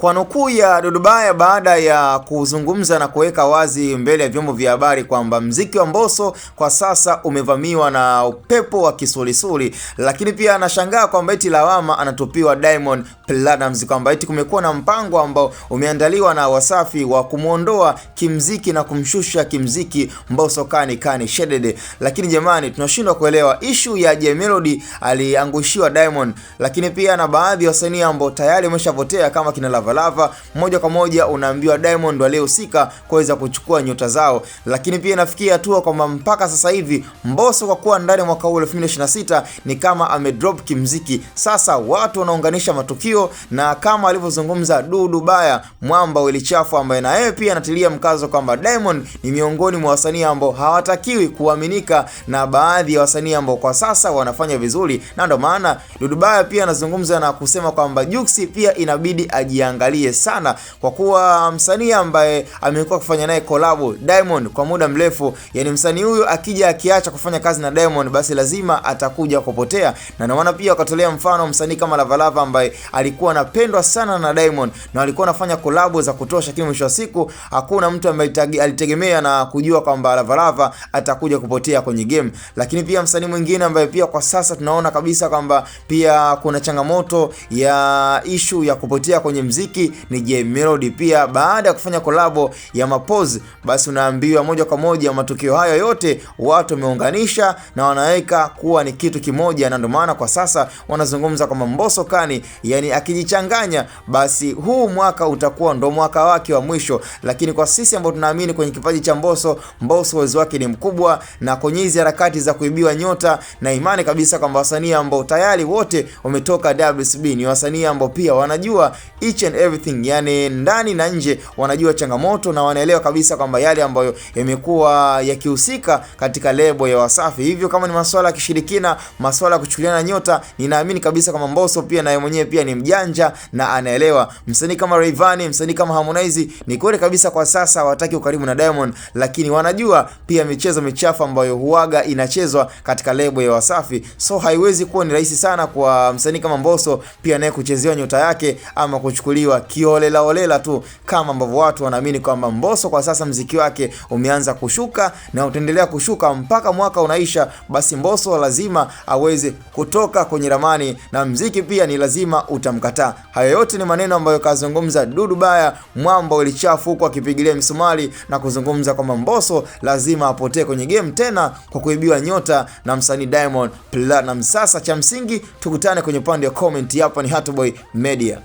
Kwa nukuu ya Dudu Baya baada ya kuzungumza na kuweka wazi mbele ya vyombo vya habari kwamba mziki wa Mbosso kwa sasa umevamiwa na upepo wa kisulisuli, lakini pia anashangaa kwamba eti lawama anatupiwa Diamond Platnumz kwamba eti kumekuwa na mpango ambao umeandaliwa na Wasafi wa kumuondoa kimziki na kumshusha kimziki Mbosso kani shedede. Lakini jamani, tunashindwa kuelewa issue ya Jay Melody aliangushiwa Diamond, lakini pia na baadhi ya wasanii ambao tayari wameshavotea kama kina Lava, moja kwa moja unaambiwa Diamond ndo aliyehusika kuweza kuchukua nyota zao. Lakini pia inafikia hatua kwamba mpaka sasa hivi Mbosso kwa kuwa ndani mwaka huu 2026 ni kama amedrop kimziki. Sasa watu wanaunganisha matukio, na kama alivyozungumza Dudu Baya mwamba wilichafu, ambaye na yeye pia anatilia mkazo kwamba Diamond ni miongoni mwa wasanii ambao hawatakiwi kuaminika na baadhi ya wasanii ambao kwa sasa wanafanya vizuri. Na ndio maana Dudu Baya pia anazungumza na kusema kwamba Jux pia inabidi ajiangalie sana, kwa kuwa msanii ambaye amekuwa kufanya naye collab Diamond kwa muda mrefu, yani msanii huyu akija akiacha kufanya kazi na Diamond basi lazima atakuja kupotea. Na ndio maana pia wakatolea mfano msanii kama Lava ambaye alikuwa anapendwa sana na Diamond na alikuwa anafanya collab za kutosha, lakini mwisho wa siku hakuna mtu ambaye alitegemea na kujua kwamba Lava atakuja kupotea kwenye game. Lakini pia msanii mwingine ambaye pia kwa sasa tunaona kabisa kwamba pia kuna changamoto ya issue ya kupotea kwenye mziki ni Jay Melody. Pia baada ya kufanya collab ya Mapoz, basi unaambiwa moja kwa moja matukio hayo yote watu wameunganisha na wanaweka kuwa ni kitu kimoja, na ndio maana kwa sasa wanazungumza kama Mbosso kani, yani akijichanganya basi huu mwaka utakuwa ndo mwaka wake wa mwisho. Lakini kwa sisi ambao tunaamini kwenye kipaji cha Mbosso uwezo wake ni mkubwa, na kwenye hizi harakati za kuibiwa nyota, na imani kabisa kwamba wasanii ambao tayari wote wametoka WCB ni wasanii ambao pia wanajua each and everything, yani ndani na nje wanajua changamoto na wanaelewa kabisa kwamba yale ambayo yamekuwa yakihusika katika lebo ya Wasafi. Hivyo kama ni masuala ya kishirikina, masuala ya kuchukuliana nyota, ninaamini kabisa kama Mbosso pia naye mwenyewe pia ni mjanja na anaelewa. Msanii kama Rayvanny, msanii kama Harmonize, ni kweli kabisa kwa sasa hawataki ukaribu na Diamond, lakini wanajua pia michezo michafu ambayo huaga inachezwa katika lebo ya Wasafi. So haiwezi kuwa ni rahisi sana kwa msanii kama Mbosso pia naye kuchezewa nyota yake ama kuchukuliwa kiolela tu, kama ambavyo watu wanaamini kwamba Mbosso kwa sasa mziki wake umeanza kushuka na utaendelea kushuka mpaka mwaka unaisha. Basi Mbosso lazima aweze kutoka kwenye ramani na mziki pia ni lazima utamkataa. Hayo yote ni maneno ambayo kazungumza Dudu Baya mwamba ulichafu, huko akipigilia misumari na kuzungumza kwamba Mbosso lazima apotee kwenye game tena kwa kuibiwa nyota na msanii Diamond Platnumz. Sasa cha msingi tukutane kwenye upande wa comment. Hapa ni Hatboy Media.